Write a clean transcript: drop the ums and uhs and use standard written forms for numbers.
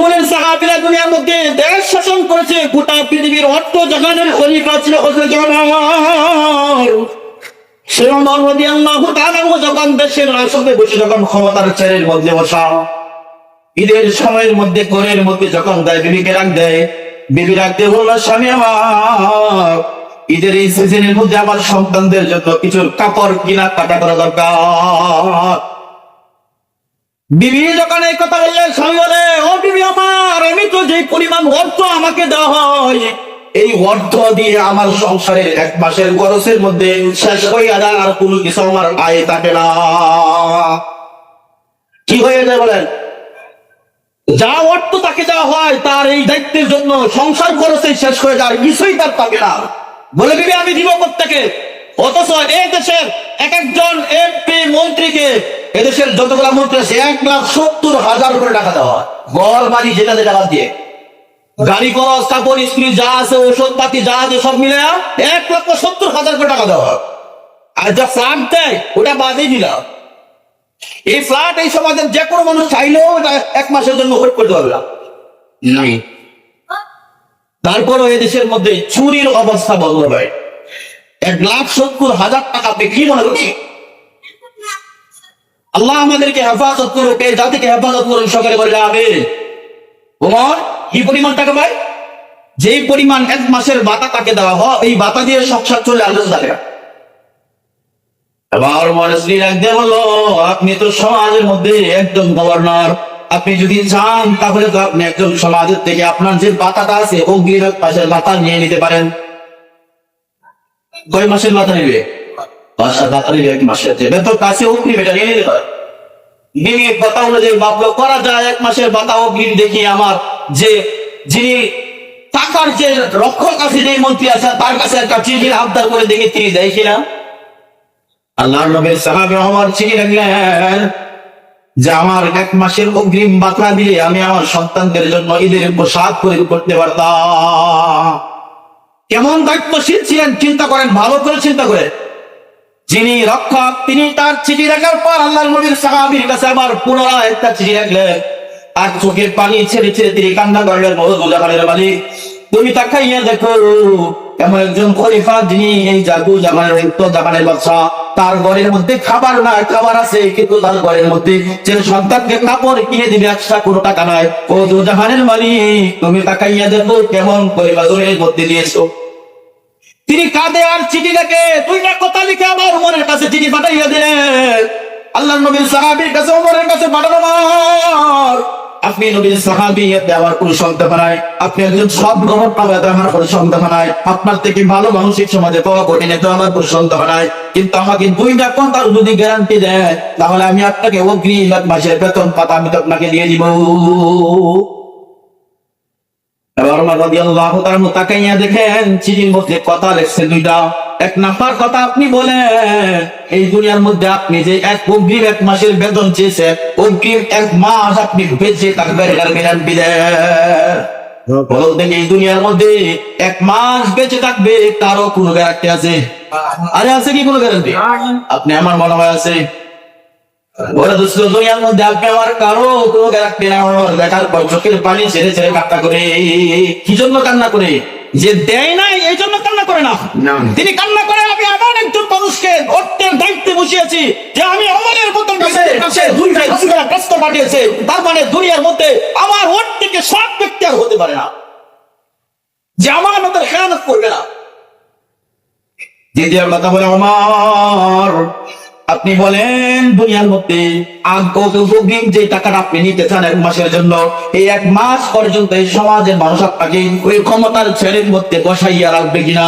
জীবনের সাহাবীরা দুনিয়ার মধ্যে দেশ শাসন করেছে, গোটা পৃথিবীর অর্থ জগতের খলিফা ছিল হযরত ওমর। সেই ওমর রাদিয়াল্লাহু তাআলা যখন দেশের রাজত্বে বসে, যখন ক্ষমতার চেয়ারের মধ্যে বসা, ঈদের সময়ের মধ্যে ঘরের মধ্যে যখন দেয়, বিবিকে রাখ দেয়, বিবি রাখতে বললো, স্বামী আমার ঈদের এই সিজনের মধ্যে আমার সন্তানদের জন্য কিছু কাপড় কিনা কাটা করা দরকার। বিবি যখন এই কথা বললেন, স্বামী বলে, ও বিবি আমার, আমি তো যে পরিমাণ অর্থ আমাকে দেওয়া হয়, এই অর্থ দিয়ে আমার সংসারের এক মাসের খরচের মধ্যে শেষ হয়ে যায়, আর কোনো কিছু আমার আয় থাকে না। কি হয়ে যায় বলেন? যা অর্থ তাকে দেওয়া হয় তার এই দায়িত্বের জন্য সংসার খরচে শেষ হয়ে যায়, কিছুই তার থাকে না। বলে দিবি আমি দিব প্রত্যেকে। অথচ এই দেশের এক একজন এমপি মন্ত্রীকে, এদেশের যতগুলা মন্ত্রী আছে, 1,70,000 করে টাকা দেওয়া হয়। ঘর বাড়ি যেটা যেটা বাদ দিয়ে, গাড়ি খরচ, কাপড় স্ত্রী যা আছে, ওষুধ পাতি যা আছে, সব মিলে 1,70,000 করে টাকা দেওয়া হয়। আর যা ফ্ল্যাট দেয় ওটা বাদই দিলাম। এই ফ্ল্যাট এই সমাজের যে কোনো মানুষ চাইলেও এক মাসের জন্য হোল্ড করতে পারবে না। তারপরও এই দেশের মধ্যে চুরির অবস্থা বন্ধ হয়। 1,70,000 টাকা আপনি কি মনে করছি? আল্লাহ আমাদেরকে হেফাজত করুক, এই জাতিকে হেফাজত করুন, সকালে বলে আমিন। ওমর কি পরিমাণ টাকা পায়? যেই পরিমাণ এক মাসের ভাতা তাকে দেওয়া হয়, এই ভাতা দিয়ে সংসার চলে আসবে টাকা। এবার মনস্রী রাখতে হলো, আপনি তো সমাজের মধ্যে একজন গভর্নর, আপনি যদি চান তাহলে তো আপনি একজন সমাজের থেকে আপনার যে ভাতাটা আছে অগ্রিম এক মাসের ভাতা নিয়ে নিতে পারেন। কয় মাসের ভাতা নেবে? 5 ভাতা নিবে, এক মাসের যে বেতন কাছে অগ্রিম এটা নিয়ে নিতে পারেন। বিনিয়োগ ভাতা অনুযায়ী ভাবলো করা যায়, এক মাসের ভাতা অগ্রিম দেখি আমার যে যিনি টাকার যে রক্ষক আছে, যে মন্ত্রী আছে, তার কাছে একটা চিঠি আবদার করে দেখি তিনি দেয় কিনা। আল্লাহর নবীর সাহাবী ওমর চিঠি লিখলেন যে আমার এক মাসের অগ্রিম ভাতা দিয়ে আমি আমার সন্তানদের জন্য ঈদের পোশাক তৈরি করতে পারতাম। কেমন দায়িত্বশীল ছিলেন চিন্তা করেন, ভালো করে চিন্তা করেন। যিনি রক্ষক তিনি তার চিঠি লেখার পর আল্লাহর নবীর সাহাবীর কাছে আবার পুনরায় একটা চিঠি লিখলেন, আর চোখের পানি ছেড়ে ছেড়ে তিনি কান্না করলেন, ও জামানের মালিক, তুমি তাকাইয়া দেখো, এমন একজন খলিফা যিনি এই জাদু জামানের জামানের বাদশা, তার ঘরের মধ্যে খাবার নাই, খাবার আছে কিন্তু তার ঘরের মধ্যে যে সন্তানকে কাপড় কিনে দিবে একশা কোনো টাকা নাই। ও জাহানের মালিক, তুমি তাকাইয়া দেখো কেমন পরিবার মধ্যে দিয়েছো। তিনি কাঁদে আর চিঠি লেখে, 2টা কথা লিখে আমার ওমরের কাছে চিঠি পাঠাইয়া দিলেন। আল্লাহর নবীর সাহাবীর কাছে ওমরের কাছে পাঠানো, আপনি নবীর সাহাবী, এতে আমার কোনো সন্দেহ নাই, আপনি একজন সৎ গভর্নর, এতে আমার কোনো সন্দেহ নাই, আপনার থেকে ভালো মানসিক সমাজে পাওয়া কঠিন, এতে আমার কোনো সন্দেহ নাই। কিন্তু আমাকে 2টা কথার যদি গ্যারান্টি দেয় তাহলে আমি আপনাকে অগ্রিম এক মাসের বেতন পাতা আমি তো আপনাকে দিয়ে দিব। এবার ওমর রাদিয়াল্লাহু তাআলা তাকাইয়া দেখেন চিঠির মধ্যে কথা লেখছে 2টা। 1 নাম্বার কথা আপনি বলেন, এই দুনিয়ার মধ্যে আপনি যে অগ্রিম এক মাসের বেতন চেয়েছেন, অগ্রিম 1 মাস আপনি বেঁচে থাকবেন, এটার গ্যারান্টি দেন। বলতেন এই দুনিয়ার মধ্যে 1 মাস বেঁচে থাকবে, তারও কোনো গ্যারান্টি আছে? আরে আছে কি কোনো গ্যারান্টি? আপনি আমার মনে হয় আছে। বলে দোস্ত, দুনিয়ার মধ্যে আপনি আমার কারো কোনো গ্যারান্টি না। দেখার পর চোখের পানি ছেড়ে ছেড়ে কান্না করে। কি জন্য কান্না করে? যে দেয় নাই এই জন্য কান্না করে না, তিনি কান্না করে আমি এমন একজন মানুষকে অর্থের দায়িত্বে বসিয়েছি যে আমি ওমরের মতন কাছে 2টা প্রশ্ন পাঠিয়েছে, তার মানে দুনিয়ার মধ্যে আমার ওর থেকে সব ব্যক্তি আর হতে পারে না যে আমার মতো খেয়ানত করবে না। দ্বিতীয় কথা বলে, ওমর আপনি বলেন দুনিয়ার মধ্যে অগ্রিম যে টাকাটা আপনি নিতে চান 1 মাসের জন্য, এই 1 মাস পর্যন্ত এই সমাজের মানুষ আপনাকে ওই ক্ষমতার ছেলের মধ্যে বসাইয়া রাখবে কিনা?